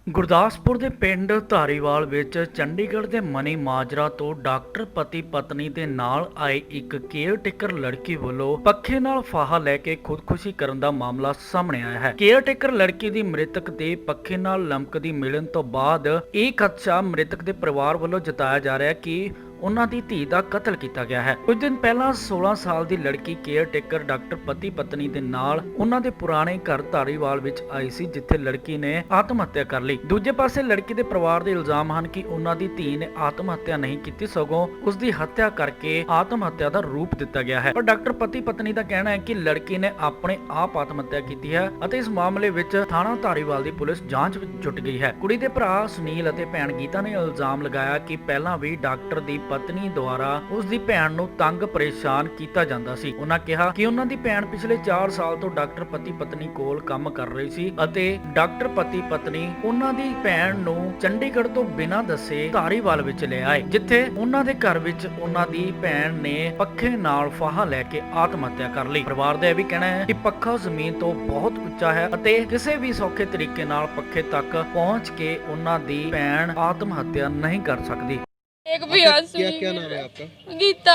ਗੁਰਦਾਸਪੁਰ ਦੇ ਪਿੰਡ ਧਾਰੀਵਾਲ ਵਿੱਚ ਚੰਡੀਗੜ੍ਹ ਦੇ ਮਨੀ ਮਾਜਰਾ ਤੋਂ ਡਾਕਟਰ ਪਤੀ ਪਤਨੀ ਦੇ ਨਾਲ ਆਏ ਇੱਕ ਕੇਅਰ ਟੇਕਰ ਲੜਕੀ ਵੱਲੋਂ ਪੱਖੇ ਨਾਲ ਫਾਹਾ ਲੈ ਕੇ ਖੁਦਕੁਸ਼ੀ ਕਰਨ ਦਾ ਮਾਮਲਾ ਸਾਹਮਣੇ ਆਇਆ ਹੈ। ਕੇਅਰ ਟੇਕਰ ਲੜਕੀ ਦੀ ਮ੍ਰਿਤਕ ਦੇ ਪੱਖੇ ਨਾਲ ਲਮਕਦੀ ਮਿਲਣ ਤੋਂ ਬਾਅਦ ਇਹ ਖਦਸ਼ਾ ਮ੍ਰਿਤਕ ਦੇ ਪਰਿਵਾਰ ਵੱਲੋਂ ਜਤਾਇਆ ਜਾ ਰਿਹਾ ਹੈ ਕਿ ਉਹਨਾਂ ਦੀ ਧੀ ਦਾ ਕਤਲ ਕੀਤਾ ਗਿਆ ਹੈ। ਕੁਝ ਦਿਨ ਪਹਿਲਾਂ 16 ਸਾਲ ਦੀ ਲੜਕੀ ਕੇਅਰ ਟੇਕਰ ਡਾਕਟਰ ਪਤੀ ਪਤਨੀ ਦੇ ਨਾਲ ਉਹਨਾਂ ਦੇ ਪੁਰਾਣੇ ਘਰ ਧਾਰੀਵਾਲ ਵਿੱਚ ਆਈ ਸੀ, ਜਿੱਥੇ ਲੜਕੀ ਨੇ ਆਤਮ ਹੱਤਿਆ ਕਰ ਲਈ। ਦੂਜੇ ਪਾਸੇ ਲੜਕੀ ਦੇ ਪਰਿਵਾਰ ਦੇ ਇਲਜ਼ਾਮ ਹਨ ਕਿ ਉਹਨਾਂ ਦੀ ਧੀ ਨੇ ਆਤਮ ਹੱਤਿਆ ਨਹੀਂ ਕੀਤੀ, ਸਗੋਂ ਉਸ ਦੀ ਹੱਤਿਆ ਕਰਕੇ ਆਤਮ ਹੱਤਿਆ ਦਾ ਰੂਪ ਦਿੱਤਾ ਗਿਆ ਹੈ। ਪਰ ਡਾਕਟਰ ਪਤੀ ਪਤਨੀ ਦਾ ਕਹਿਣਾ ਹੈ ਕਿ ਲੜਕੀ ਨੇ ਆਪਣੇ ਆਪ ਆਤਮ ਹੱਤਿਆ ਕੀਤੀ ਹੈ ਅਤੇ ਇਸ ਮਾਮਲੇ ਵਿੱਚ ਥਾਣਾ ਧਾਰੀਵਾਲ ਦੀ ਪੁਲਿਸ ਜਾਂਚ ਵਿੱਚ ਜੁਟ ਗਈ ਹੈ। ਕੁੜੀ ਦੇ ਭਰਾ ਸੁਨੀਲ ਅਤੇ ਭੈਣ ਗੀਤਾ ਨੇ ਇਲਜ਼ਾਮ ਲਗਾਇਆ ਕਿ ਪਹਿਲਾਂ ਵੀ ਡਾਕਟਰ ਦੀ ਪਤਨੀ ਦੁਆਰਾ ਉਸ ਦੀ ਭੈਣ ਨੂੰ ਤੰਗ ਪਰੇਸ਼ਾਨ ਕੀਤਾ ਜਾਂਦਾ ਸੀ। ਉਹਨਾਂ ਕਿਹਾ ਕਿ ਉਹਨਾਂ ਦੀ ਭੈਣ ਪਿਛਲੇ 4 ਸਾਲ ਤੋਂ ਡਾਕਟਰ ਪਤੀ ਪਤਨੀ ਕੋਲ ਕੰਮ ਕਰ ਰਹੀ ਸੀ ਅਤੇ ਡਾਕਟਰ ਪਤੀ ਪਤਨੀ ਉਹਨਾਂ ਦੀ ਭੈਣ ਨੂੰ ਚੰਡੀਗੜ੍ਹ ਤੋਂ ਬਿਨਾਂ ਦੱਸੇ ਧਾਰੀਵਾਲ ਵਿੱਚ ਲੈ ਆਏ, ਜਿੱਥੇ ਉਹਨਾਂ ਦੇ ਘਰ ਵਿੱਚ ਉਹਨਾਂ ਦੀ ਭੈਣ ਨੇ ਪੱਖੇ ਨਾਲ ਫਾਹਾ ਲੈ ਕੇ ਆਤਮ ਹੱਤਿਆ ਕਰ ਲਈ। ਪਰਿਵਾਰ ਦਾ ਇਹ ਵੀ ਕਹਿਣਾ ਹੈ ਕਿ ਪੱਖਾ ਜ਼ਮੀਨ ਤੋਂ ਬਹੁਤ ਉੱਚਾ ਹੈ ਅਤੇ ਕਿਸੇ ਵੀ ਸੌਖੇ ਤਰੀਕੇ ਨਾਲ ਪੱਖੇ ਤੱਕ पहुंच के उन्ना दी भैन आत्महत्या नहीं कर सकती। एक भी क्या क्या नाम है आपका? गीता।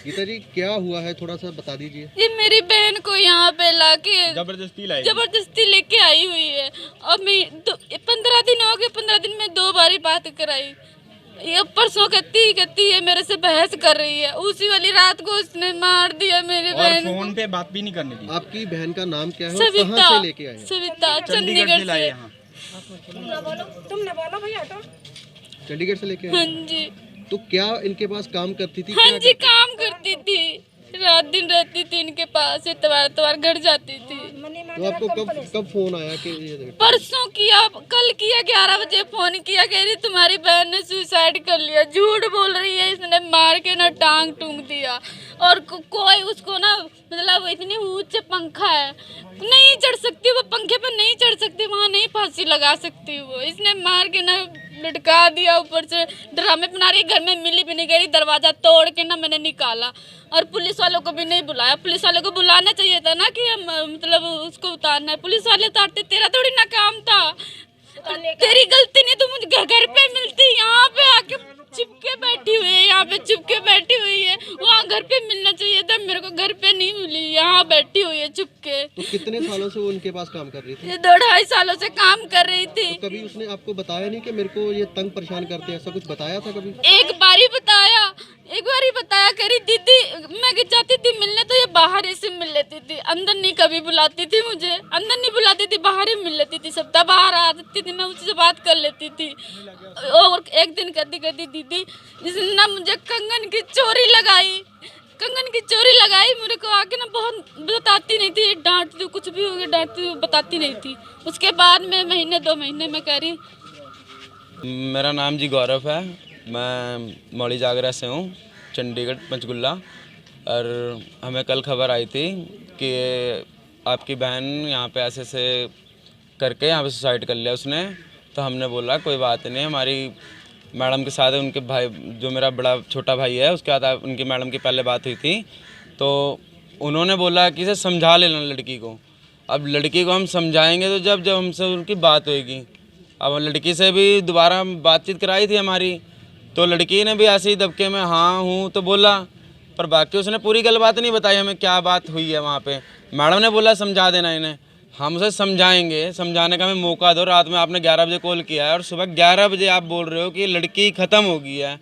गीता जी, क्या हुआ है, थोड़ा सा बता दीजिए। ये मेरी बहन को यहाँ पे लाके जबरदस्ती लेके आई हुई है और मैं 15 दिन हो गए। 15 दिन में 2 बारी बात कराई। ये परसों कहती है मेरे से बहस कर रही है। उसी वाली रात को उसने मार दिया मेरी बहन। फोन पे बात भी नहीं करने दी। आपकी बहन का नाम क्या है? सविता। कहाँ से लेके आए हैं? सविता चंडीगढ़ से। तुम न बोलो भैया। तो चंडीगढ़ से लेके आए हाँ हैं? जी। तो क्या इनके पास काम करती थी? हाँ क्या जी, करती काम करती थी, रात दिन रहती थी इनके पास, इतवार घर जाती थी। तो आपको कब फोन आया कि ये परसों किया, कल किया, 11 बजे फोन किया, कह रही तुम्हारी बहन ने सुसाइड कर लिया। झूठ बोल रही है, इसने मार के ना टांग टूंग दिया। और कोई उसको ना मतलब इतनी ऊंचे पंखा है, नहीं चढ़ सकती वो पंखे पर, नहीं चढ़ सकती वहाँ, नहीं फांसी लगा सकती वो। इसने मार के ना लटका दिया, ऊपर से ड्रामे बना रही। घर में मिली भी नहीं, कह रही दरवाजा तोड़ के ना मैंने निकाला। और पुलिस वालों को भी नहीं बुलाया। पुलिस वालों को बुलाना चाहिए था ना कि हम मतलब उसको उतारना है। पुलिस वाले उतारते, तेरा थोड़ी ना काम था, तेरी गलती नहीं। तुम मुझे घर पे मिलती, यहाँ पे आके चिपके बैठी हुई है, यहाँ पे चिपके बैठी हुई है। वहाँ घर पे मिलना चाहिए था, मेरे को घर पे नहीं मिली, यहाँ बैठी हुई है चुपके। तो कितने सालों से वो उनके पास काम कर रही थी? ये 2-2.5 सालों से काम कर रही थी। तो कभी उसने आपको बताया नहीं कि मेरे को ये तंग परेशान करते हैं, ऐसा कुछ बताया था कभी? एक बार ही बताया, करी दीदी मैं जाती थी मिलने तो ये बाहर ही से मिल लेती थी, अंदर नहीं कभी बुलाती थी मुझे। अंदर नहीं बुलाती थी, बाहर ही मिल लेती थी। सप्ताह बाहर आती थी, मैं उससे बात कर लेती थी। और एक दिन कहती दीदी इसने ना मुझे कंगन की चोरी लगाई मेरे को आके ना, बहुत बताती नहीं थी, डांटती थी, कुछ भी हो गया डांटती, बताती नहीं थी। उसके बाद में 2 महीने में कह रही। मेरा नाम जी गौरव है, मैं मौली जागरा से हूँ, चंडीगढ़ पंचकुला। और हमें कल खबर आई थी कि आपकी बहन यहाँ पे ऐसे से करके यहाँ पे सुसाइड कर लिया उसने। तो हमने बोला कोई बात नहीं, हमारी मैडम के साथ उनके भाई, जो मेरा बड़ा छोटा भाई है, उसके साथ उनकी मैडम की पहले बात हुई थी। तो उन्होंने बोला कि इसे समझा लेना लड़की को। अब लड़की को हम समझाएंगे तो जब हमसे उनकी बात होएगी। अब लड़की से भी दोबारा बातचीत कराई थी हमारी, तो लड़की ने भी ऐसे ही दबके में हाँ हूँ तो बोला, पर बाकी उसने पूरी गल बात नहीं बताई हमें क्या बात हुई है वहाँ पे। मैडम ने बोला समझा देना इन्हें, हम उसे समझाएंगे, समझाने का हमें मौका दो। रात में आपने 11 बजे कॉल किया है और सुबह 11 बजे आप बोल रहे हो कि लड़की ख़त्म हो गई है।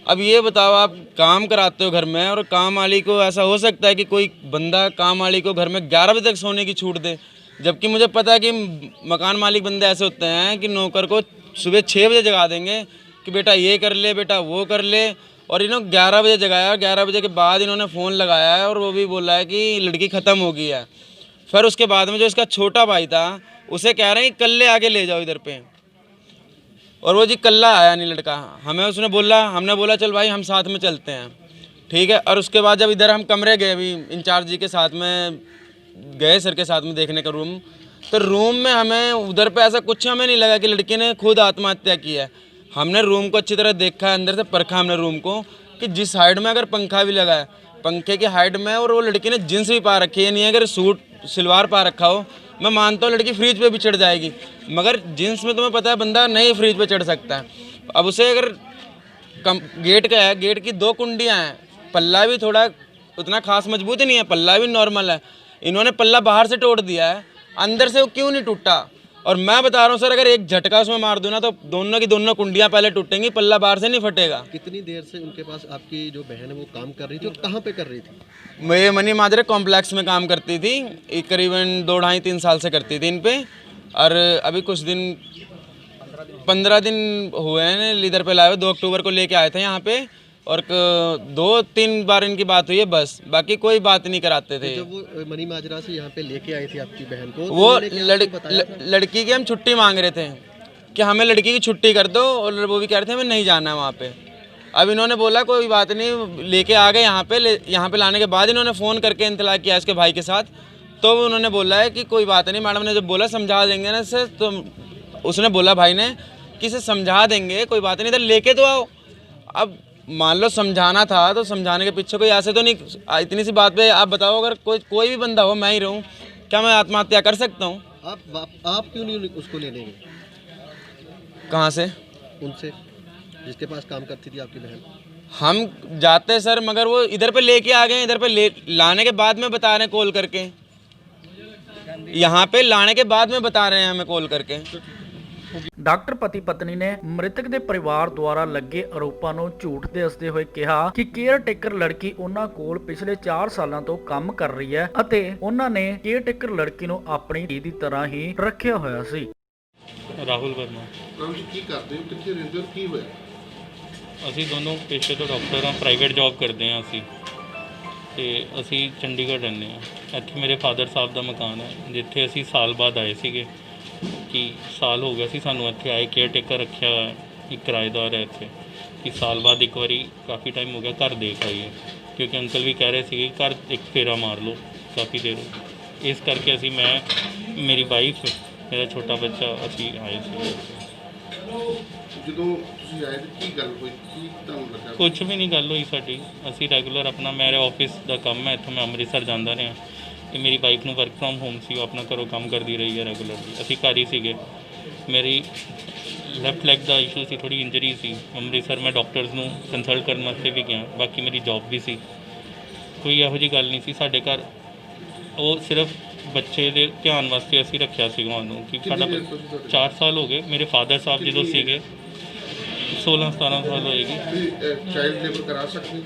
अब ये बताओ, आप काम कराते हो घर में, और काम वाली को ऐसा हो सकता है कि कोई बंदा काम वाली को घर में 11 बजे तक सोने की छूट दे? जबकि मुझे पता है कि मकान मालिक बंदे ऐसे होते हैं कि नौकर को सुबह 6 बजे जगा देंगे कि बेटा ये कर ले, बेटा वो कर ले। और इन्होंने 11 बजे जगाया, और 11 बजे के बाद इन्होंने फ़ोन लगाया है और वो भी बोला है कि लड़की ख़त्म हो गई है। फिर उसके बाद में जो इसका छोटा भाई था, उसे कह रहे हैं कि कल्ले आगे ले जाओ इधर पे, और वो जी कल्ला आया नहीं लड़का। हमने बोला चल भाई हम साथ में चलते हैं, ठीक है। और उसके बाद जब इधर हम कमरे गए, अभी इंचार्ज जी के साथ में गए, सर के साथ में देखने का रूम, तो रूम में हमें उधर पे ऐसा कुछ हमें नहीं लगा कि लड़की ने खुद आत्महत्या की है। हमने रूम को अच्छी तरह देखा, अंदर से परखा हमने रूम को कि जिस साइड में अगर पंखा भी लगा है, पंखे की हाइट में, और वो लड़की ने जींस भी पा रखी है, नहीं अगर सूट सलवार पा रखा हो, मैं मानता हूँ लड़की फ्रिज पे भी चढ़ जाएगी, मगर जींस में तुम्हें पता है बंदा नहीं फ्रिज पे चढ़ सकता है। अब उसे अगर गेट का है, गेट की 2 कुंडियाँ हैं, पल्ला भी थोड़ा उतना खास मजबूत ही नहीं है, पल्ला भी नॉर्मल है, इन्होंने पल्ला बाहर से तोड़ दिया है, अंदर से वो क्यों नहीं टूटा? और मैं बता रहा हूँ सर, अगर एक झटका उसमें मार दूँ ना तो दोनों की दोनों कुंडियाँ पहले टूटेंगी, पल्ला बाहर से नहीं फटेगा। कितनी देर से उनके पास आपकी जो बहन है वो काम कर रही थी और कहाँ पे कर रही थी? मैं मनी माजरा कॉम्प्लेक्स में काम करती थी, एक करीबन 2 ढाई 3 साल से करती थी इन पे। और अभी कुछ दिन 15 दिन हुए हैं लीडर पे लाए हुए, 2 अक्टूबर को लेके आए थे यहाँ पे, और 2-3 बार इनकी बात हुई है बस, बाकी कोई बात नहीं कराते थे। जब वो मनी माजरा से यहाँ पे लेके आई थी आपकी बहन को, तो वो उन्होंने क्या आपको बताया था? लड़की की हम छुट्टी मांग रहे थे कि हमें लड़की की छुट्टी कर दो, और वो भी कह रहे थे हमें नहीं जाना है वहाँ पे। अब इन्होंने बोला कोई बात नहीं, लेके आ गए यहाँ पे। यहाँ पे लाने के बाद इन्होंने फ़ोन करके इंतला किया इसके भाई के साथ, तो उन्होंने बोला है कि कोई बात नहीं, मैडम ने जब बोला समझा देंगे ना इसे, तो उसने बोला भाई ने कि इसे समझा देंगे, कोई बात नहीं, इधर लेके तो आओ। अब मान लो समझाना था तो समझाने के पीछे कोई ऐसे तो नहीं, इतनी सी बात पे आप बताओ, अगर कोई भी बंदा हो, मैं ही रहूँ, क्या मैं आत्महत्या कर सकता हूँ? आप क्यों नहीं उसको ले लेंगे? कहाँ से? उनसे जिसके पास काम करती थी आपकी बहन। हम जाते सर, मगर वो इधर पे लेके आ गए, इधर पे लाने के बाद में बता रहे हैं कॉल करके, यहाँ पे लाने के बाद में बता रहे हैं हमें कॉल करके। ਡਾਕਟਰ ਪਤੀ ਪਤਨੀ ਨੇ ਮ੍ਰਿਤਕ ਦੇ ਪਰਿਵਾਰ ਦੁਆਰਾ ਲੱਗੇ ਆਰੋਪਾਂ ਨੂੰ ਝੂਠ ਦੱਸਦੇ ਹੋਏ ਕਿਹਾ ਕਿ ਕੇਅਰ ਟੇਕਰ ਲੜਕੀ ਉਹਨਾਂ ਕੋਲ ਪਿਛਲੇ 4 ਸਾਲਾਂ ਤੋਂ ਕੰਮ ਕਰ ਰਹੀ ਹੈ ਅਤੇ ਉਹਨਾਂ ਨੇ ਕੇਅਰ ਟੇਕਰ ਲੜਕੀ ਨੂੰ ਆਪਣੀ ਧੀ ਦੀ ਤਰ੍ਹਾਂ ਹੀ ਰੱਖਿਆ ਹੋਇਆ ਸੀ। ਰਾਹੁਲ ਵਰਮਾ। ਰਾਹੁਲ ਜੀ ਕੀ ਕਰਦੇ ਹੋ, ਕਿੱਥੇ ਰਹਿੰਦੇ ਹੋ, ਕੀ ਹੋਇਆ? ਅਸੀਂ ਦੋਨੋਂ ਪੇਸ਼ੇ ਤੋਂ ਡਾਕਟਰ ਹਾਂ, ਪ੍ਰਾਈਵੇਟ ਜੌਬ ਕਰਦੇ ਹਾਂ ਅਸੀਂ, ਤੇ ਅਸੀਂ ਚੰਡੀਗੜ੍ਹ ਰਹਿੰਦੇ ਹਾਂ। ਇੱਥੇ ਮੇਰੇ ਫਾਦਰ ਸਾਹਿਬ ਦਾ ਮਕਾਨ ਹੈ, ਜਿੱਥੇ ਅਸੀਂ ਸਾਲ ਬਾਅਦ ਆਏ ਸੀਗੇ, ਕਿ ਸਾਲ ਹੋ ਗਿਆ ਸੀ ਸਾਨੂੰ ਇੱਥੇ ਆਏ। ਕੇਅਰ ਟੇਕਰ ਰੱਖਿਆ ਹੋਇਆ, ਇੱਕ ਕਿਰਾਏਦਾਰ ਹੈ ਇੱਥੇ, ਕਿ ਸਾਲ ਬਾਅਦ ਇੱਕ ਵਾਰੀ ਕਾਫੀ ਟਾਈਮ ਹੋ ਗਿਆ ਘਰ ਦੇਖ ਆਈਏ, ਕਿਉਂਕਿ ਅੰਕਲ ਵੀ ਕਹਿ ਰਹੇ ਸੀਗੇ ਘਰ ਇੱਕ ਫੇਰਾ ਮਾਰ ਲਓ, ਕਾਫੀ ਦੇਰ ਹੋ ਗਈ। ਇਸ ਕਰਕੇ ਅਸੀਂ, ਮੈਂ, ਮੇਰੀ ਵਾਈਫ, ਮੇਰਾ ਛੋਟਾ ਬੱਚਾ, ਅਸੀਂ ਆਏ ਸੀ। ਜਦੋਂ ਤੁਸੀਂ ਆਏ ਤਾਂ ਕੀ ਗੱਲ ਹੋਈ, ਕੀ ਤੁਹਾਨੂੰ ਲੱਗਾ? ਕੁਛ ਵੀ ਨਹੀਂ ਗੱਲ ਹੋਈ ਸਾਡੀ। ਅਸੀਂ ਰੈਗੂਲਰ ਆਪਣਾ, ਮੇਰੇ ਆਫਿਸ ਦਾ ਕੰਮ ਹੈ, ਇੱਥੋਂ ਮੈਂ ਅੰਮ੍ਰਿਤਸਰ ਜਾਂਦਾ ਰਿਹਾ, ਤੇ ਮੇਰੀ ਵਾਈਫ ਨੂੰ ਵਰਕ ਫਰੋਮ ਹੋਮ ਸੀ, ਉਹ ਆਪਣਾ ਘਰੋਂ ਕੰਮ ਕਰਦੀ ਰਹੀ ਹੈ ਰੈਗੂਲਰਲੀ। ਅਸੀਂ ਘਰ ਹੀ ਸੀਗੇ। ਮੇਰੀ ਲੈਫਟ ਲੈਗ ਦਾ ਇਸ਼ੂ ਸੀ, ਥੋੜੀ ਇੰਜਰੀ ਸੀ। ਅੰਮ੍ਰਿਤਸਰ ਮੈਂ ਡਾਕਟਰਸ ਨੂੰ ਕੰਸਲਟ ਕਰਨ ਵਾਸਤੇ ਵੀ ਗਿਆ, ਬਾਕੀ ਮੇਰੀ ਜੌਬ ਵੀ ਸੀ। ਕੋਈ ਇਹੋ ਜਿਹੀ ਗੱਲ ਨਹੀਂ ਸੀ ਸਾਡੇ ਘਰ। ਉਹ ਸਿਰਫ ਬੱਚੇ ਦੇ ਧਿਆਨ ਵਾਸਤੇ ਅਸੀਂ ਰੱਖਿਆ ਸੀਗਾ ਉਹਨੂੰ, ਕਿ ਸਾਡਾ 4 ਸਾਲ ਹੋ ਗਏ। ਮੇਰੇ ਫਾਦਰ ਸਾਹਿਬ ਜਦੋਂ ਸੀਗੇ 16-17 ਸਾਲ ਹੋਏਗੀ। ਚਾਈਲਡ ਲੇਬਰ ਕਰਾ ਸਕਦੇ?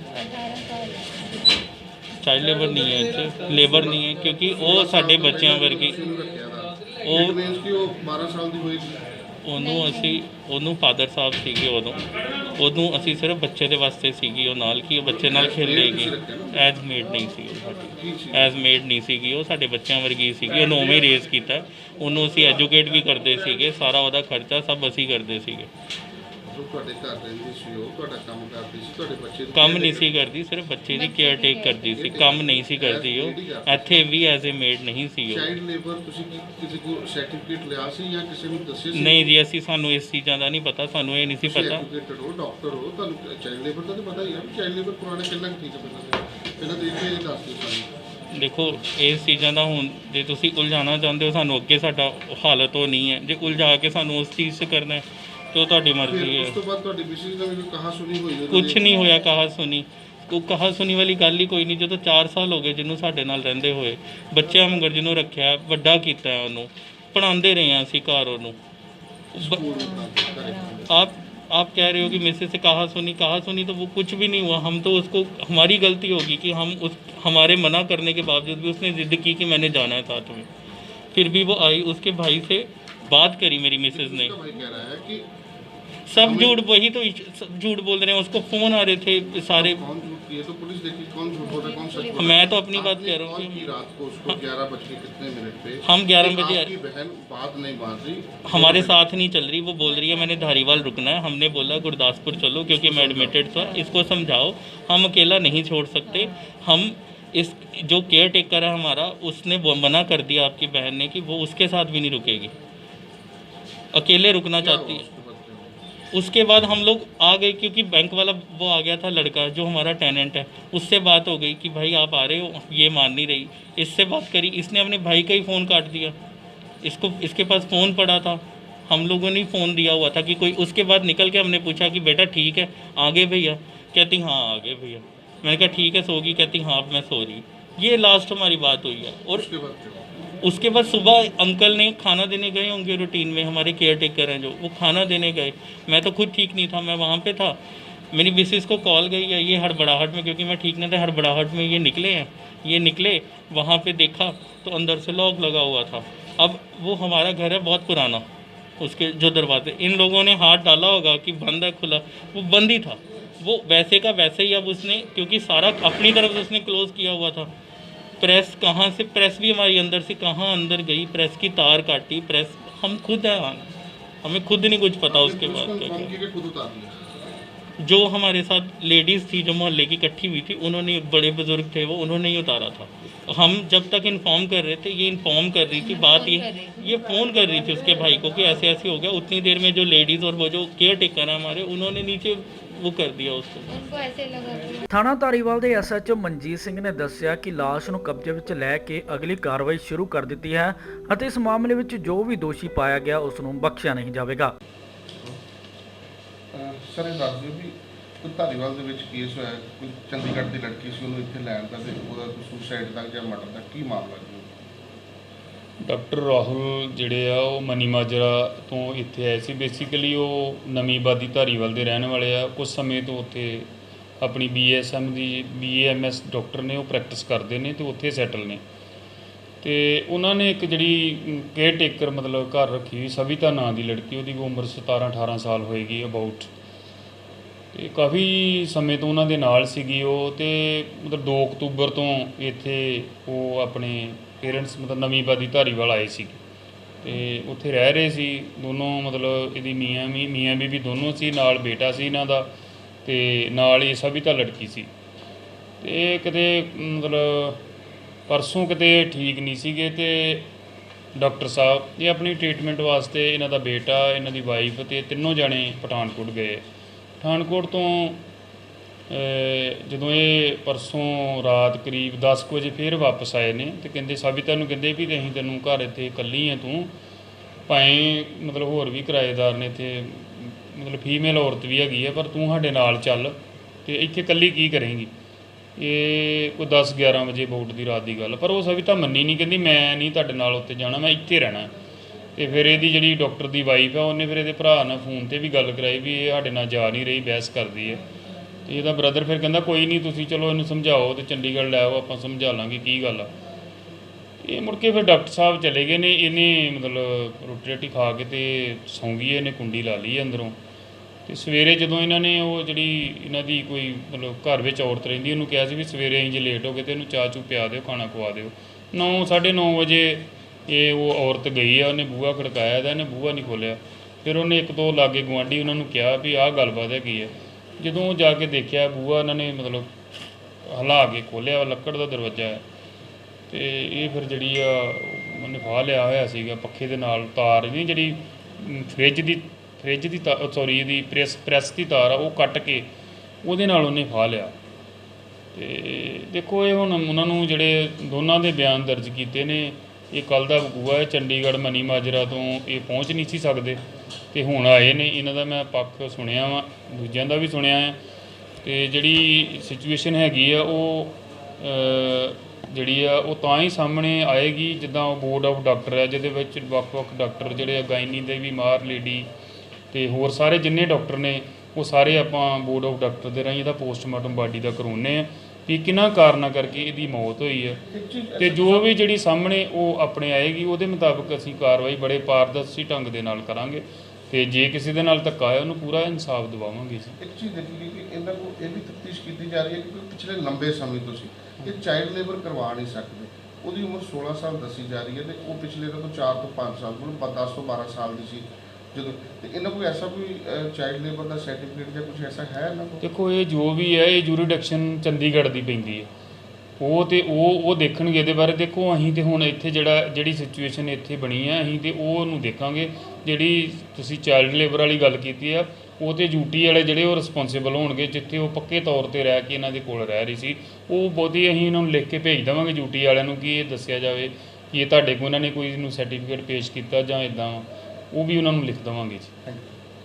ਚਾਈਲਡ ਲੇਬਰ ਨਹੀਂ ਹੈ ਇੱਥੇ, ਲੇਬਰ ਨਹੀਂ ਹੈ, ਕਿਉਂਕਿ ਉਹ ਸਾਡੇ ਬੱਚਿਆਂ ਵਰਗੀ। ਉਹ ਮੀਨਸ ਕਿ ਉਹ 12 ਸਾਲ ਦੀ ਹੋਏਗੀ। ਉਹਨੂੰ ਫਾਦਰ ਸਾਹਿਬ ਸੀਗੇ ਉਹਨੂੰ ਅਸੀਂ ਸਿਰਫ ਬੱਚੇ ਦੇ ਵਾਸਤੇ ਸੀਗੀ ਉਹ ਨਾਲ, ਕਿ ਉਹ ਬੱਚੇ ਨਾਲ ਖੇਲੇਗੀ। ਐਜ਼ ਮੇਡ ਨਹੀਂ ਸੀ ਉਹ ਸਾਡੀ, ਐਜ਼ ਮੇਡ ਨਹੀਂ ਸੀਗੀ ਉਹ, ਸਾਡੇ ਬੱਚਿਆਂ ਵਰਗੀ ਸੀਗੀ। ਉਹਨੂੰ ਉਵੇਂ ਹੀ ਰੇਜ਼ ਕੀਤਾ, ਉਹਨੂੰ ਅਸੀਂ ਐਜੂਕੇਟ ਵੀ ਕਰਦੇ ਸੀਗੇ, ਸਾਰਾ ਉਹਦਾ ਖਰਚਾ ਸਭ ਅਸੀਂ ਕਰਦੇ ਸੀਗੇ। ਤੁਹਾਡੇ ਘਰ ਰਹਿੰਦੀ ਸੀ ਉਹ, ਤੁਹਾਡਾ ਕੰਮ ਕਰਦੀ ਸੀ, ਤੁਹਾਡੇ ਬੱਚੇ ਕੰਮ ਨਹੀਂ ਸੀ ਕਰਦੀ, ਸਿਰਫ ਬੱਚੇ ਦੀ ਕੇਅਰ ਟੇਕ ਕਰਦੀ ਸੀ, ਕੰਮ ਨਹੀਂ ਸੀ ਕਰਦੀ ਉਹ। ਇੱਥੇ ਵੀ ਐਜ਼ ਏ ਮੇਡ ਨਹੀਂ ਸੀ ਉਹ। ਚਾਈਲਡ ਲੇਬਰ ਤੁਸੀਂ ਕਿਸੇ ਕੋ ਸਰਟੀਫਿਕੇਟ ਲਿਆ ਸੀ ਜਾਂ ਕਿਸੇ ਨੂੰ ਦੱਸਿਆ ਸੀ? ਨਹੀਂ ਜੀ, ਸਾਨੂੰ ਇਸ ਚੀਜ਼ਾਂ ਦਾ ਨਹੀਂ ਪਤਾ, ਸਾਨੂੰ ਇਹ ਨਹੀਂ ਸੀ ਪਤਾ। ਐਜੂਕੇਟਡ ਹੋ, ਡਾਕਟਰ ਹੋ, ਤੁਹਾਨੂੰ ਚਾਈਲਡ ਲੇਬਰ ਦਾ ਤਾਂ ਪਤਾ ਹੀ ਹੈ। ਚਾਈਲਡ ਲੇਬਰ ਪੁਰਾਣੇ ਕਿੰਨਾ ਕੁ ਠੀਕ ਹੈ ਪਹਿਲਾਂ ਤਾਂ ਇਹ ਦੱਸ ਦਿਓ ਸਾਨੂੰ। ਦੇਖੋ, ਇਸ ਚੀਜ਼ਾਂ ਦਾ ਹੁਣ ਜੇ ਤੁਸੀਂ ਉਲਝਾਉਣਾ ਚਾਹੁੰਦੇ ਹੋ ਸਾਨੂੰ, ਅੱਗੇ ਸਾਡਾ ਹਾਲਤ ਉਹ ਨਹੀਂ ਹੈ। ਜੇ ਉਲਝਾ ਕੇ ਸਾਨੂੰ ਉਸ ਚੀਜ਼ 'ਚ ਕਰਨਾ ਤੇ ਉਹ ਤੁਹਾਡੀ ਮਰਜ਼ੀ ਹੈ। ਉਸ ਤੋਂ ਬਾਅਦ ਤੁਹਾਡੀ ਮਿਸਿਸ ਦਾ ਮੈਨੂੰ ਕਹਾ ਸੁਣੀ ਹੋਈ ਹੈ? ਕੁਛ ਨਹੀਂ ਹੋਇਆ ਕਹਾ ਸੁਣੀ, ਕੋਈ ਕਹਾ ਸੁਣੀ ਵਾਲੀ ਗੱਲ ਹੀ ਕੋਈ ਨਹੀਂ। ਜਦੋਂ 4 ਸਾਲ ਹੋ ਗਏ ਜਿਹਨੂੰ ਸਾਡੇ ਨਾਲ ਰਹਿੰਦੇ ਹੋਏ, ਬੱਚਿਆਂ ਵਾਂਗਰ ਜਿਹਨੂੰ ਰੱਖਿਆ, ਵੱਡਾ ਕੀਤਾ, ਉਹਨੂੰ ਪੜ੍ਹਾਉਂਦੇ ਰਹੇ ਹਾਂ ਅਸੀਂ ਘਰ ਉਹਨੂੰ। आप कह रहे हो कि मिसेस से कहा सुनी, तो वो कुछ भी नहीं हुआ। हम तो उसको, हमारी गलती होगी कि हमारे मना करने के बावजूद भी उसने ज़िद की कि मैंने जाना है साथ में। फिर भी वो आई, उसके भाई से बात करी मेरी मिसेस ने। भाई कह रहा है कि सब झूठ, वही तो झूठ बोल रहे हैं। उसको फ़ोन आ रहे थे सारे। कौन झूठ किए तो पुलिस देखी, कौन झूठ बोल रहा है, कौन सच बोल रहा है? मैं तो अपनी बात कह रहा हूँ कि रात को उसको 11 बज के कितने मिनट पे हम 11 बजे, आपकी बहन बात नहीं मान रही, हमारे साथ नहीं चल रही। वो बोल रही है मैंने धारीवाल रुकना है। हमने बोला गुरदासपुर चलो, क्योंकि मैं एडमिटेड था। इसको समझाओ, हम अकेला नहीं छोड़ सकते। हम इस जो केयर टेकर है हमारा, उसने मना कर दिया आपकी बहन ने कि वो उसके साथ भी नहीं रुकेगी, अकेले रुकना चाहती है। उसके बाद हम लोग आ गए, क्योंकि बैंक वाला वो आ गया था लड़का जो हमारा टेनेंट है, उससे बात हो गई कि भाई आप आ रहे हो, ये मान नहीं रही। इससे बात करी, इसने अपने भाई का ही फ़ोन काट दिया इसके पास फ़ोन पड़ा था, हम लोगों ने फ़ोन दिया हुआ था कि कोई। उसके बाद निकल के हमने पूछा कि बेटा ठीक है, आ गए भैया? कहती हाँ आ गए भैया। मैंने कहा ठीक है, सोगी? कहती हाँ अब मैं सो रही। ये लास्ट हमारी बात हुई है। और उसके बाद क्या? उसके बाद सुबह अंकल ने खाना देने गए होंगे, रूटीन में हमारे केयर टेकर हैं जो, वो खाना देने गए। मैं तो खुद ठीक नहीं था, मैं वहाँ पे था। मेरी मिसेस को कॉल गई है, ये हड़बड़ाहट में, क्योंकि मैं ठीक नहीं था, हड़बड़ाहट में ये निकले हैं। ये निकले, वहाँ पे देखा तो अंदर से लॉक लगा हुआ था। अब वो हमारा घर है बहुत पुराना, उसके जो दरवाजे, इन लोगों ने हाथ डाला होगा कि बंद है खुला, वो बंद ही था। वो वैसे का वैसे ही, अब उसने, क्योंकि सारा अपनी तरफ से उसने क्लोज़ किया हुआ था। प्रेस कहाँ से, प्रेस भी हमारी अंदर से कहाँ अंदर गई, प्रेस की तार काटी, प्रेस हम खुद है, हमें खुद नहीं कुछ पता। उसके बाद क्या फोन किया, खुद उतार लिया। जो हमारे साथ लेडीज़ थी जो मोहल्ले की इकट्ठी हुई थी, उन्होंने, बड़े बुजुर्ग थे वो, उन्होंने ही उतारा था। हम जब तक इन्फॉर्म कर रहे थे, ये इन्फॉर्म कर रही थी, बात ये फ़ोन कर रही थी उसके भाई को कि ऐसे ऐसे हो गया। उतनी देर में जो लेडीज़ और वो जो केयर टेकर है हमारे, उन्होंने नीचे वो कर दिया उसको। उनको ऐसे लगा कि ਥਾਣਾ ਧਾਰੀਵਾਲ ਦੇ ਐਸਐਚਓ ਮਨਜੀਤ ਸਿੰਘ ਨੇ ਦੱਸਿਆ ਕਿ ਲਾਸ਼ ਨੂੰ ਕਬਜ਼ੇ ਵਿੱਚ ਲੈ ਕੇ ਅਗਲੀ ਕਾਰਵਾਈ ਸ਼ੁਰੂ ਕਰ ਦਿੱਤੀ ਹੈ ਅਤੇ ਇਸ ਮਾਮਲੇ ਵਿੱਚ ਜੋ ਵੀ ਦੋਸ਼ੀ ਪਾਇਆ ਗਿਆ ਉਸ ਨੂੰ ਬਖਸ਼ਿਆ ਨਹੀਂ ਜਾਵੇਗਾ। ਸਰ ਇਹ ਦੱਸ ਦਿਓ ਵੀ ਕੋਈ ਧਾਰੀਵਾਲ ਦੇ ਵਿੱਚ ਕੇਸ ਹੋਇਆ, ਕੋਈ ਚੰਡੀਗੜ੍ਹ ਦੀ ਲੜਕੀ ਸੀ, ਉਹਨੂੰ ਇੱਥੇ ਲੈਣ ਦਾ ਤੇ ਉਹਦਾ ਸੁਸਾਈਡ ਤੱਕ ਜਾਂ ਮਰਡਰ ਦਾ ਕੀ ਮਾਮਲਾ ਜੀ? ਡਾਕਟਰ ਰਾਹੁਲ ਜਿਹੜੇ ਆ ਉਹ ਮਨੀ ਮਾਜਰਾ ਤੋਂ ਇੱਥੇ ਆਏ ਸੀ। ਬੇਸਿਕਲੀ ਉਹ ਨਵੀਂ ਆਬਾਦੀ ਧਾਰੀਵਾਲ ਦੇ ਰਹਿਣ ਵਾਲੇ ਆ। ਕੁਝ ਸਮੇਂ ਤੋਂ ਉੱਥੇ ਆਪਣੀ BAMS ਡਾਕਟਰ ਨੇ, ਉਹ ਪ੍ਰੈਕਟਿਸ ਕਰਦੇ ਨੇ ਤੇ ਉੱਥੇ ਸੈਟਲ ਨੇ। ਤੇ ਉਹਨਾਂ ਨੇ ਇੱਕ ਜਿਹੜੀ ਕੇਅਰ ਟੇਕਰ ਮਤਲਬ ਘਰ ਰੱਖੀ ਹੋਈ, ਸਵਿਤਾ ਨਾਂ ਦੀ ਲੜਕੀ, ਉਹਦੀ ਉਮਰ 17-18 ਸਾਲ ਹੋਏਗੀ ਅਬਾਊਟ। ਤੇ ਕਾਫੀ ਸਮੇਂ ਤੋਂ ਉਹਨਾਂ ਦੇ ਨਾਲ ਸੀਗੀ ਉਹ। ਤੇ ਮਤਲਬ 2 ਅਕਤੂਬਰ ਤੋਂ ਇੱਥੇ ਉਹ ਆਪਣੇ ਪੇਰੈਂਟਸ ਮਤਲਬ ਨਵੀਂ ਆਬਾਦੀ ਧਾਰੀਵਾਲ ਆਏ ਸੀ ਤੇ ਉੱਥੇ ਰਹਿ ਰਹੇ ਸੀ ਦੋਨੋਂ। ਮਤਲਬ ਇਹਦੀ ਮੀਆਂ ਬੀਬੀ ਦੋਨੋਂ ਸੀ, ਨਾਲ ਬੇਟਾ ਸੀ ਇਹਨਾਂ ਦਾ, ਤੇ ਨਾਲ ਹੀ ਸਵਿਤਾ ਲੜਕੀ ਸੀ। ਤੇ ਕਿਤੇ ਮਤਲਬ ਪਰਸੋਂ ਕਿਤੇ ਠੀਕ ਨਹੀਂ ਸੀਗੇ ਤੇ ਡਾਕਟਰ ਸਾਹਿਬ ਇਹ ਆਪਣੀ ਟ੍ਰੀਟਮੈਂਟ ਵਾਸਤੇ, ਇਹਨਾਂ ਦਾ ਬੇਟਾ, ਇਹਨਾਂ ਦੀ ਵਾਈਫ ਤੇ ਤਿੰਨੋਂ ਜਾਣੇ ਪਠਾਨਕੋਟ ਗਏ। ਪਠਾਨਕੋਟ ਤੋਂ ਜਦੋਂ ਇਹ ਪਰਸੋਂ ਰਾਤ ਕਰੀਬ 10 ਕੁ ਵਜੇ ਫਿਰ ਵਾਪਸ ਆਏ ਨੇ ਤੇ ਕਹਿੰਦੇ ਸਵਿਤਾ ਨੂੰ ਕਹਿੰਦੇ ਵੀ ਅਸੀਂ ਤੈਨੂੰ ਘਰ ਇੱਥੇ ਇਕੱਲੀ ਹੈ, ਤੂੰ ਭਾਵੇਂ ਮਤਲਬ ਹੋਰ ਵੀ ਕਿਰਾਏਦਾਰ ਨੇ ਇੱਥੇ, ਮਤਲਬ ਫੀਮੇਲ ਔਰਤ ਵੀ ਹੈਗੀ ਹੈ, ਪਰ ਤੂੰ ਸਾਡੇ ਨਾਲ ਚੱਲ ਤੇ ਇੱਥੇ ਇਕੱਲੀ ਕੀ ਕਰੇਂਗੀ। ਇਹ ਕੋਈ 10-11 ਵਜੇ ਬੋਟ ਦੀ ਰਾਤ ਦੀ ਗੱਲ। ਪਰ ਉਹ ਸਵਿਤਾ ਮੰਨੀ ਨਹੀਂ, ਕਹਿੰਦੀ ਮੈਂ ਨਹੀਂ ਤੁਹਾਡੇ ਨਾਲ ਉੱਥੇ ਜਾਣਾ, ਮੈਂ ਇੱਥੇ ਰਹਿਣਾ। ਤੇ ਫਿਰ ਇਹਦੀ ਜਿਹੜੀ ਡਾਕਟਰ ਦੀ ਵਾਈਫ ਆ, ਉਹਨੇ ਫਿਰ ਇਹਦੇ ਭਰਾ ਨਾਲ ਫੋਨ 'ਤੇ ਵੀ ਗੱਲ ਕਰਾਈ ਵੀ ਇਹ ਸਾਡੇ ਨਾਲ ਜਾ ਨਹੀਂ ਰਹੀ, ਬਹਿਸ ਕਰਦੀ ਹੈ। ਤੇ ਇਹਦਾ ਬ੍ਰਦਰ ਫਿਰ ਕਹਿੰਦਾ ਕੋਈ ਨਹੀਂ, ਤੁਸੀਂ ਚਲੋ ਇਹਨੂੰ ਸਮਝਾਓ ਤੇ ਚੰਡੀਗੜ੍ਹ ਲੈ ਆਓ, ਆਪਾਂ ਸਮਝਾ ਲਾਂਗੇ ਕੀ ਗੱਲ ਆ। ਇਹ ਮੁੜ ਕੇ ਫਿਰ ਡਾਕਟਰ ਸਾਹਿਬ ਚਲੇ ਗਏ ਨੇ। ਇਹਨੇ ਮਤਲਬ ਰੋਟੀ ਰਾਟੀ ਖਾ ਕੇ ਤੇ ਸੌਂ ਗਈ, ਇਹਨੇ ਕੁੰਡੀ ਲਾ ਲਈ ਅੰਦਰੋਂ। ਤੇ ਸਵੇਰੇ ਜਦੋਂ ਇਹਨਾਂ ਨੇ ਉਹ ਜਿਹੜੀ ਇਹਨਾਂ ਦੀ ਕੋਈ ਮਤਲਬ ਘਰ ਵਿੱਚ ਔਰਤ ਰਹਿੰਦੀ, ਉਹਨੂੰ ਕਿਹਾ ਸੀ ਵੀ ਸਵੇਰੇ ਅਸੀਂ ਜੇ ਲੇਟ ਹੋ ਗਏ ਤੇ ਇਹਨੂੰ ਚਾਹ ਚੂ ਪਿਆ ਦਿਓ, ਖਾਣਾ ਖਵਾ ਦਿਓ। 9-9:30 ਵਜੇ ਇਹ ਉਹ ਔਰਤ ਗਈ ਆ, ਉਹਨੇ ਬੂਹਾ ਖੜਕਾਇਆ ਤਾਂ ਇਹਨੇ ਬੂਹਾ ਨਹੀਂ ਖੋਲ੍ਹਿਆ। ਫਿਰ ਉਹਨੇ 1-2 ਲਾਗੇ ਗੁਆਂਢੀ ਉਹਨਾਂ ਨੂੰ ਕਿਹਾ ਵੀ ਆਹ ਗੱਲਬਾਤ ਹੈਗੀ ਹੈ। ਜਦੋਂ ਜਾ ਕੇ ਦੇਖਿਆ ਬੂਹਾ ਇਹਨਾਂ ਨੇ ਮਤਲਬ ਹਿਲਾ ਕੇ ਖੋਲ੍ਹਿਆ, ਲੱਕੜ ਦਾ ਦਰਵਾਜ਼ਾ ਹੈ। ਤੇ ਇਹ ਫਿਰ ਜਿਹੜੀ ਆ ਉਹਨੇ ਫਾਹ ਲਿਆ ਹੋਇਆ ਸੀਗਾ ਪੱਖੇ ਦੇ ਨਾਲ, ਤਾਰ ਨਹੀਂ ਜਿਹੜੀ ਫ੍ਰਿਜ ਦੀ ਸੌਰੀ ਇਹਦੀ ਪ੍ਰੈਸ ਦੀ ਤਾਰ ਆ, ਉਹ ਕੱਟ ਕੇ ਉਹਦੇ ਨਾਲ ਉਹਨੇ ਫਾਹ ਲਿਆ। ਤੇ ਦੇਖੋ ਇਹ ਹੁਣ ਉਹਨਾਂ ਨੂੰ ਜਿਹੜੇ ਦੋਨਾਂ ਦੇ ਬਿਆਨ ਦਰਜ ਕੀਤੇ ਨੇ, ਇਹ ਕੱਲ੍ਹ ਦਾ ਵਕੂਆ ਹੈ। ਚੰਡੀਗੜ੍ਹ ਮਨੀ ਮਾਜਰਾ ਤੋਂ ਇਹ ਪਹੁੰਚ ਨਹੀਂ ਸੀ ਸਕਦੇ ਤੇ ਹੁਣ ਆਏ ਨੇ। ਇਹਨਾਂ ਦਾ ਮੈਂ ਪੱਖ ਸੁਣਿਆ ਵਾ, ਦੂਜਿਆਂ ਦਾ ਵੀ ਸੁਣਿਆ ਹੈ। ਤੇ ਜਿਹੜੀ ਸਿਚੁਏਸ਼ਨ ਹੈਗੀ ਆ ਉਹ ਜਿਹੜੀ ਆ ਉਹ ਤਾਂ ਹੀ ਸਾਹਮਣੇ ਆਏਗੀ ਜਿੱਦਾਂ ਉਹ ਬੋਰਡ ਆਫ ਡਾਕਟਰ ਹੈ, ਜਿਹਦੇ ਵਿੱਚ ਵੱਖ-ਵੱਖ ਡਾਕਟਰ ਜਿਹੜੇ ਗਾਇਨੀ ਦੇ ਵੀ, ਮਾਰ ਲੇਡੀ ਤੇ ਹੋਰ ਸਾਰੇ ਜਿੰਨੇ ਡਾਕਟਰ ਨੇ, ਉਹ ਸਾਰੇ ਆਪਾਂ ਬੋਰਡ ਆਫ ਡਾਕਟਰ ਦੇ ਰਾਹੀਂ ਇਹਦਾ ਪੋਸਟਮਾਰਟਮ ਬਾਡੀ ਦਾ ਕਰਵਾਉਂਦੇ ਹਾਂ ਵੀ ਕਿਹਨਾਂ ਕਾਰਨਾਂ ਕਰਕੇ ਇਹਦੀ ਮੌਤ ਹੋਈ ਹੈ। ਤੇ ਜੋ ਵੀ ਜਿਹੜੀ ਸਾਹਮਣੇ ਉਹ ਆਪਣੇ ਆਏਗੀ, ਉਹਦੇ ਮੁਤਾਬਕ ਅਸੀਂ ਕਾਰਵਾਈ ਬੜੇ ਪਾਰਦਰਸ਼ੀ ਢੰਗ ਦੇ ਨਾਲ ਕਰਾਂਗੇ ਤੇ ਜੇ ਕਿਸੇ ਦੇ ਨਾਲ ਧੱਕਾ ਹੈ ਉਹਨੂੰ ਪੂਰਾ ਇਨਸਾਫ ਦਿਵਾਵਾਂਗੇ। ਇੱਕ ਚੀਜ਼ ਦੇਖੀ ਗਈ ਕਿ ਇਹਨਾਂ ਕੋਲ ਇਹ ਵੀ ਤਫਤੀਸ਼ ਕੀਤੀ ਜਾ ਰਹੀ ਹੈ ਕਿ ਪਿਛਲੇ ਲੰਬੇ ਸਮੇਂ ਤੋਂ ਸੀ ਇਹ ਚਾਈਲਡ ਲੇਬਰ ਕਰਵਾ ਨਹੀਂ ਸਕਦੇ। ਉਹਦੀ ਉਮਰ 16 ਸਾਲ ਦੱਸੀ ਜਾ ਰਹੀ ਹੈ ਤੇ ਉਹ ਪਿਛਲੇ ਤੋਂ 4 ਤੋਂ 5 ਸਾਲ, ਮਤਲਬ 10 ਤੋਂ 12 ਸਾਲ ਦੀ ਸੀ ਜਦੋਂ। ਤੇ ਇਹਨਾਂ ਕੋਲ ਐਸਾ ਕੋਈ ਚਾਈਲਡ ਲੇਬਰ ਦਾ ਸਰਟੀਫਿਕੇਟ ਜਾਂ ਕੁਝ ਐਸਾ ਹੈ ਇਹਨਾਂ ਕੋਲ? ਦੇਖੋ ਇਹ ਜੋ ਵੀ ਹੈ, ਇਹ ਜੂਰੀਡਿਕਸ਼ਨ ਚੰਡੀਗੜ੍ਹ ਦੀ ਪੈਂਦੀ ਹੈ। ਉਹ ਦੇਖਣਗੇ ਇਹਦੇ ਬਾਰੇ। ਦੇਖੋ ਅਸੀਂ ਤੇ ਹੁਣ ਇੱਥੇ ਜਿਹੜੀ ਸਿਚੁਏਸ਼ਨ ਇੱਥੇ ਬਣੀ ਹੈ, ਅਸੀਂ ਤੇ ਉਹਨੂੰ ਦੇਖਾਂਗੇ। ਜਿਹੜੀ ਤੁਸੀਂ ਚਾਈਲਡ ਲੇਬਰ ਵਾਲੀ ਗੱਲ ਕੀਤੀ ਆ, ਉਹ ਤੇ ਯੂਟੀ ਵਾਲੇ ਜਿਹੜੇ ਉਹ ਰਿਸਪੌਂਸਿਬਲ ਹੋਣਗੇ, ਜਿੱਥੇ ਉਹ ਪੱਕੇ ਤੌਰ 'ਤੇ ਰਹਿ ਕੇ ਇਹਨਾਂ ਦੇ ਕੋਲ ਰਹਿ ਰਹੀ ਸੀ। ਉਹ ਬਹੁਤੀ ਅਸੀਂ ਇਹਨਾਂ ਨੂੰ ਲਿਖ ਕੇ ਭੇਜ ਦੇਵਾਂਗੇ ਯੂਟੀ ਵਾਲਿਆਂ ਨੂੰ ਕਿ ਇਹ ਦੱਸਿਆ ਜਾਵੇ ਇਹ ਤੁਹਾਡੇ ਕੋਲ ਉਹਨਾਂ ਨੇ ਕੋਈ ਨੂੰ ਸਰਟੀਫਿਕੇਟ ਪੇਸ਼ ਕੀਤਾ ਜਾਂ ਇਦਾਂ ਉਹ ਵੀ ਉਹਨਾਂ ਨੂੰ ਲਿਖ ਦੇਵਾਂਗੇ ਜੀ।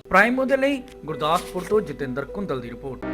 ਪ੍ਰਾਈਮ ਦੇ ਲਈ ਗੁਰਦਾਸਪੁਰ ਤੋਂ ਜਤਿੰਦਰ ਕੁੰਦਲ ਦੀ ਰਿਪੋਰਟ।